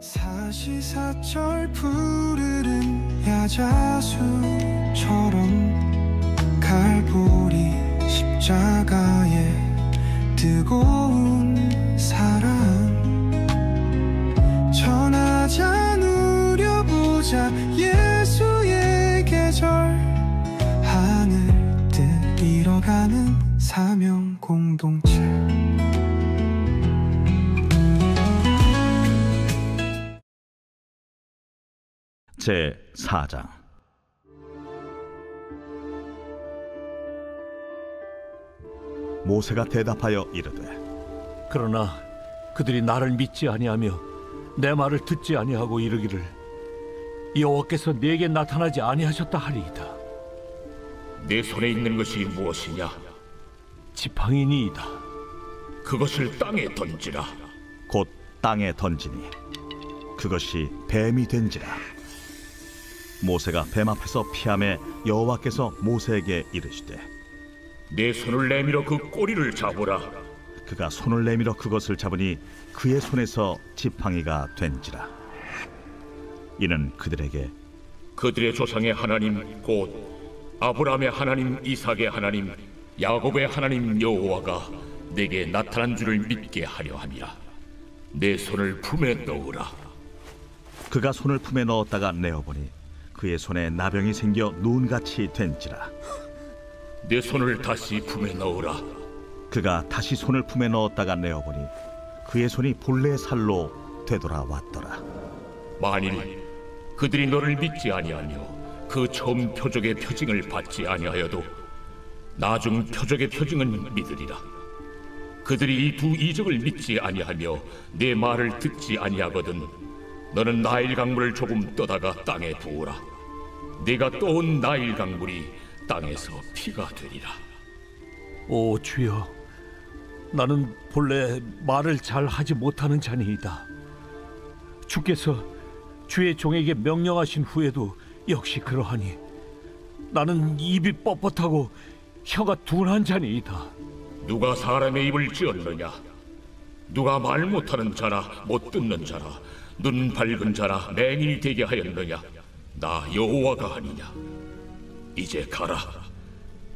사시사철 푸르른 야자수처럼 갈보리 십자가에 뜨거운 사랑 전하자 누려보자 예수의 계절 하늘 뜻 잃어가는 사명 공동체. 제4장. 모세가 대답하여 이르되 그러나 그들이 나를 믿지 아니하며 내 말을 듣지 아니하고 이르기를 여호와께서 네게 나타나지 아니하셨다 하리이다. 네 손에 있는 것이 무엇이냐? 지팡이니이다. 그것을 땅에 던지라. 곧 땅에 던지니 그것이 뱀이 된지라. 모세가 뱀 앞에서 피하매 여호와께서 모세에게 이르시되 내 손을 내밀어 그 꼬리를 잡으라. 그가 손을 내밀어 그것을 잡으니 그의 손에서 지팡이가 된지라. 이는 그들에게 그들의 조상의 하나님 곧 아브라함의 하나님, 이삭의 하나님, 야곱의 하나님 여호와가 내게 나타난 줄을 믿게 하려 함이라. 내 손을 품에 넣으라. 그가 손을 품에 넣었다가 내어보니 그의 손에 나병이 생겨 눈같이 된지라. 내 손을 다시 품에 넣으라. 그가 다시 손을 품에 넣었다가 내어보니 그의 손이 본래 살로 되돌아왔더라. 만일 그들이 너를 믿지 아니하며 그 처음 표적의 표징을 받지 아니하여도 나중 표적의 표징은 믿으리라. 그들이 이 두 이적을 믿지 아니하며 내 말을 듣지 아니하거든 너는 나일 강물을 조금 떠다가 땅에 부으라. 네가 떠온 나일 강물이 땅에서 피가 되리라. 오 주여, 나는 본래 말을 잘 하지 못하는 자니이다. 주께서 주의 종에게 명령하신 후에도 역시 그러하니 나는 입이 뻣뻣하고 혀가 둔한 자니이다. 누가 사람의 입을 찌었느냐? 누가 말 못하는 자나 못 듣는 자나 눈 밝은 자나 맹인이 되게 하였느냐? 나 여호와가 아니냐? 이제 가라.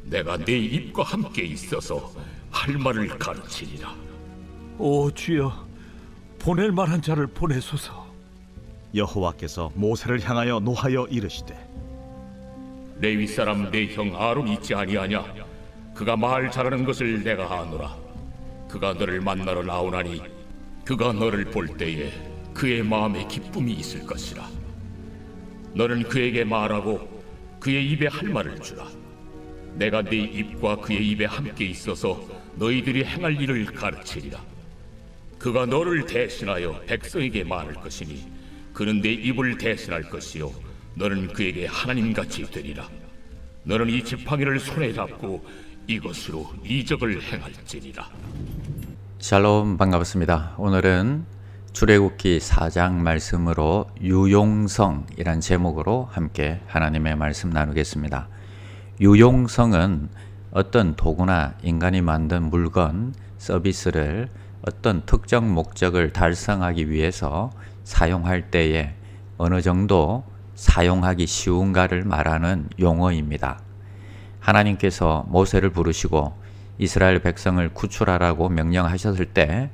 내가 네 입과 함께 있어서 할 말을 가르치리라. 오 주여, 보낼 만한 자를 보내소서. 여호와께서 모세를 향하여 노하여 이르시되 레위 사람 내 형 아론 있지 아니하냐? 그가 말 잘하는 것을 내가 아노라. 그가 너를 만나러 나오나니 그가 너를 볼 때에 그의 마음에 기쁨이 있을 것이라. 너는 그에게 말하고 그의 입에 할 말을 주라. 내가 네 입과 그의 입에 함께 있어서 너희들이 행할 일을 가르치리라. 그가 너를 대신하여 백성에게 말할 것이니 그는 내 입을 대신할 것이요 너는 그에게 하나님같이 되리라. 너는 이 지팡이를 손에 잡고 이것으로 이적을 행할지니라. 샬롬, 반갑습니다. 오늘은 출애굽기 4장 말씀으로 유용성이란 제목으로 함께 하나님의 말씀 나누겠습니다. 유용성은 어떤 도구나 인간이 만든 물건, 서비스를 어떤 특정 목적을 달성하기 위해서 사용할 때에 어느 정도 사용하기 쉬운가를 말하는 용어입니다. 하나님께서 모세를 부르시고 이스라엘 백성을 구출하라고 명령하셨을 때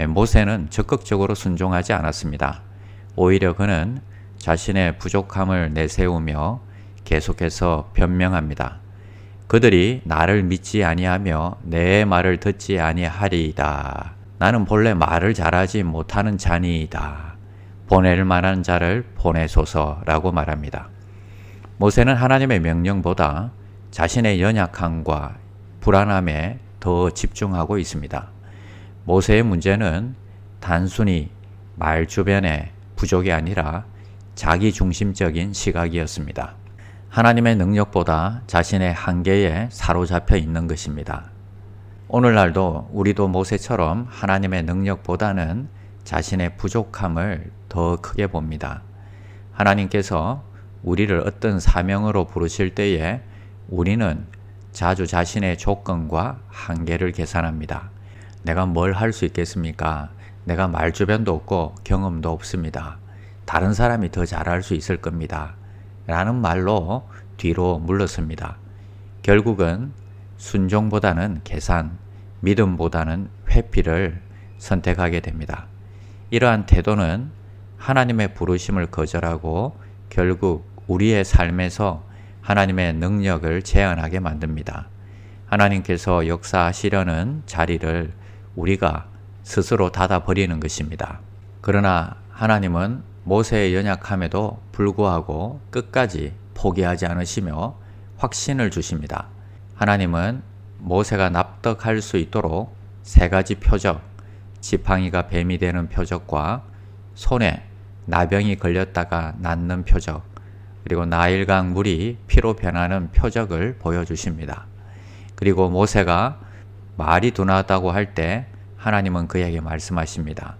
모세는 적극적으로 순종하지 않았습니다. 오히려 그는 자신의 부족함을 내세우며 계속해서 변명합니다. 그들이 나를 믿지 아니하며 내 말을 듣지 아니하리이다. 나는 본래 말을 잘하지 못하는 자니이다. 보낼 만한 자를 보내소서라고 말합니다. 모세는 하나님의 명령보다 자신의 연약함과 불안함에 더 집중하고 있습니다. 모세의 문제는 단순히 말 주변의 부족이 아니라 자기중심적인 시각이었습니다. 하나님의 능력보다 자신의 한계에 사로잡혀 있는 것입니다. 오늘날도 우리도 모세처럼 하나님의 능력보다는 자신의 부족함을 더 크게 봅니다. 하나님께서 우리를 어떤 사명으로 부르실 때에 우리는 자주 자신의 조건과 한계를 계산합니다. 내가 뭘 할 수 있겠습니까? 내가 말주변도 없고 경험도 없습니다. 다른 사람이 더 잘할 수 있을 겁니다. 라는 말로 뒤로 물러섭니다. 결국은 순종보다는 계산, 믿음보다는 회피를 선택하게 됩니다. 이러한 태도는 하나님의 부르심을 거절하고 결국 우리의 삶에서 하나님의 능력을 제한하게 만듭니다. 하나님께서 역사하시려는 자리를 우리가 스스로 닫아버리는 것입니다. 그러나 하나님은 모세의 연약함에도 불구하고 끝까지 포기하지 않으시며 확신을 주십니다. 하나님은 모세가 납득할 수 있도록 3가지 표적, 지팡이가 뱀이 되는 표적과 손에 나병이 걸렸다가 낫는 표적, 그리고 나일강 물이 피로 변하는 표적을 보여주십니다. 그리고 모세가 말이 둔하다고 할 때 하나님은 그에게 말씀하십니다.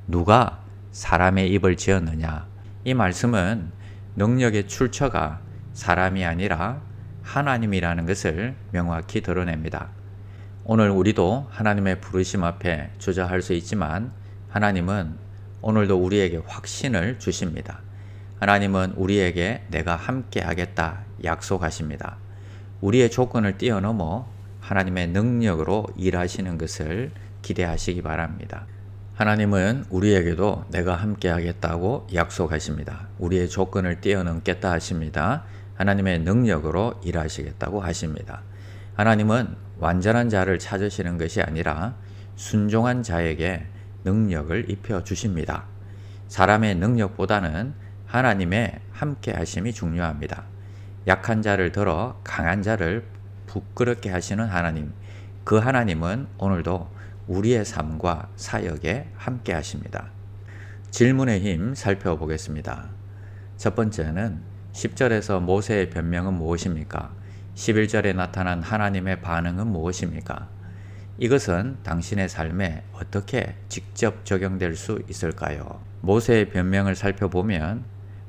누가 사람의 입을 지었느냐? 이 말씀은 능력의 출처가 사람이 아니라 하나님이라는 것을 명확히 드러냅니다. 오늘 우리도 하나님의 부르심 앞에 주저할 수 있지만 하나님은 오늘도 우리에게 확신을 주십니다. 하나님은 우리에게 내가 함께 하겠다 약속하십니다. 우리의 조건을 뛰어넘어 하나님의 능력으로 일하시는 것을 기대하시기 바랍니다. 하나님은 우리에게도 내가 함께 하겠다고 약속하십니다. 우리의 조건을 뛰어넘겠다 하십니다. 하나님의 능력으로 일하시겠다고 하십니다. 하나님은 완전한 자를 찾으시는 것이 아니라 순종한 자에게 능력을 입혀 주십니다. 사람의 능력보다는 하나님의 함께 하심이 중요합니다. 약한 자를 들어 강한 자를 부끄럽게 하시는 하나님, 그 하나님은 오늘도 우리의 삶과 사역에 함께 하십니다. 질문의 힘 살펴보겠습니다. 첫 번째는 10절에서 모세의 변명은 무엇입니까? 11절에 나타난 하나님의 반응은 무엇입니까? 이것은 당신의 삶에 어떻게 직접 적용될 수 있을까요? 모세의 변명을 살펴보면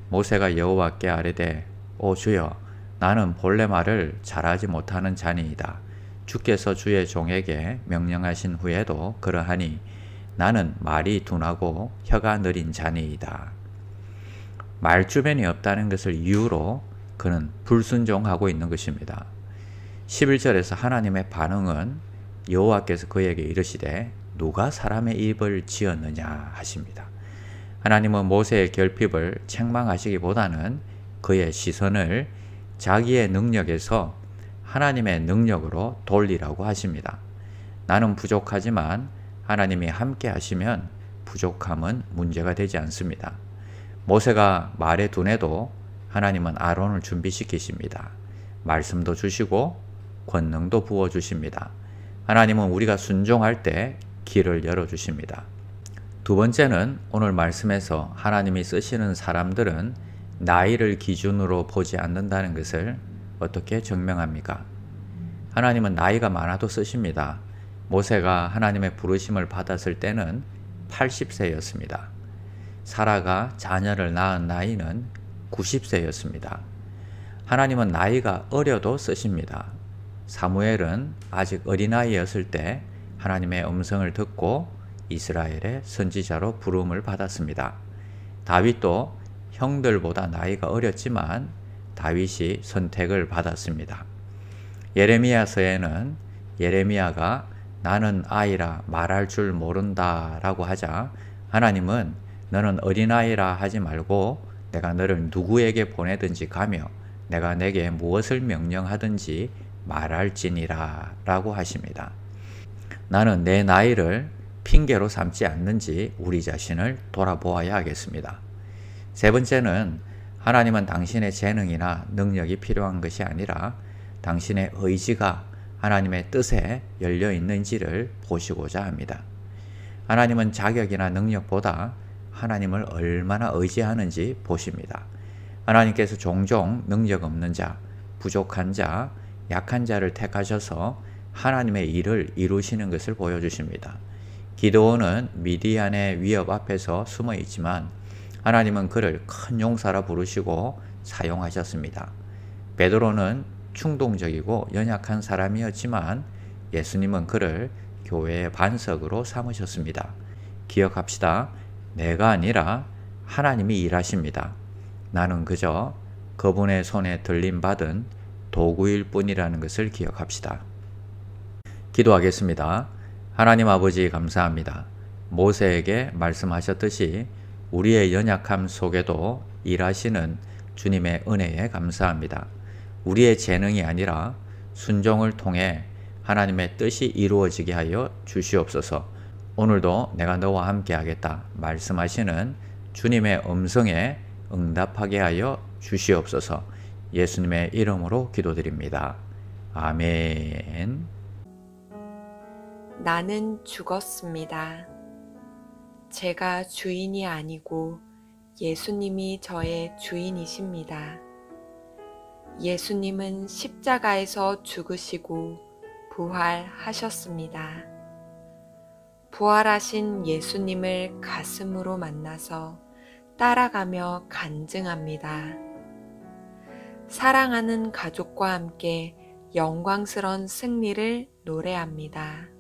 모세가 여호와께 아뢰되 오 주여 나는 본래 말을 잘하지 못하는 자니이다. 주께서 주의 종에게 명령하신 후에도 그러하니 나는 말이 둔하고 혀가 느린 자니이다. 말주변이 없다는 것을 이유로 그는 불순종하고 있는 것입니다. 11절에서 하나님의 반응은 여호와께서 그에게 이르시되 누가 사람의 입을 지었느냐 하십니다. 하나님은 모세의 결핍을 책망하시기보다는 그의 시선을 자기의 능력에서 하나님의 능력으로 돌리라고 하십니다. 나는 부족하지만 하나님이 함께 하시면 부족함은 문제가 되지 않습니다. 모세가 말에 둔해도 하나님은 아론을 준비시키십니다. 말씀도 주시고 권능도 부어주십니다. 하나님은 우리가 순종할 때 길을 열어주십니다. 두 번째는 오늘 말씀에서 하나님이 쓰시는 사람들은 나이를 기준으로 보지 않는다는 것을 어떻게 증명합니까? 하나님은 나이가 많아도 쓰십니다. 모세가 하나님의 부르심을 받았을 때는 80세였습니다. 사라가 자녀를 낳은 나이는 90세였습니다. 하나님은 나이가 어려도 쓰십니다. 사무엘은 아직 어린아이였을 때 하나님의 음성을 듣고 이스라엘의 선지자로 부름을 받았습니다. 다윗도 형들보다 나이가 어렸지만 다윗이 선택을 받았습니다. 예레미야서에는 예레미야가 나는 아이라 말할 줄 모른다 라고 하자 하나님은 너는 어린아이라 하지 말고 내가 너를 누구에게 보내든지 가며 내가 내게 무엇을 명령하든지 말할지니라 라고 하십니다. 나는 내 나이를 핑계로 삼지 않는지 우리 자신을 돌아보아야 하겠습니다. 세 번째는 하나님은 당신의 재능이나 능력이 필요한 것이 아니라 당신의 의지가 하나님의 뜻에 열려 있는지를 보시고자 합니다. 하나님은 자격이나 능력보다 하나님을 얼마나 의지하는지 보십니다. 하나님께서 종종 능력 없는 자, 부족한 자, 약한 자를 택하셔서 하나님의 일을 이루시는 것을 보여주십니다. 기드온은 미디안의 위협 앞에서 숨어 있지만 하나님은 그를 큰 용사라 부르시고 사용하셨습니다. 베드로는 충동적이고 연약한 사람이었지만 예수님은 그를 교회의 반석으로 삼으셨습니다. 기억합시다. 내가 아니라 하나님이 일하십니다. 나는 그저 그분의 손에 들림받은 도구일 뿐이라는 것을 기억합시다. 기도하겠습니다. 하나님 아버지 감사합니다. 모세에게 말씀하셨듯이 우리의 연약함 속에도 일하시는 주님의 은혜에 감사합니다. 우리의 재능이 아니라 순종을 통해 하나님의 뜻이 이루어지게 하여 주시옵소서. 오늘도 내가 너와 함께 하겠다 말씀하시는 주님의 음성에 응답하게 하여 주시옵소서. 예수님의 이름으로 기도드립니다. 아멘. 나는 죽었습니다. 제가 주인이 아니고 예수님이 저의 주인이십니다. 예수님은 십자가에서 죽으시고 부활하셨습니다. 부활하신 예수님을 가슴으로 만나서 따라가며 간증합니다. 사랑하는 가족과 함께 영광스러운 승리를 노래합니다.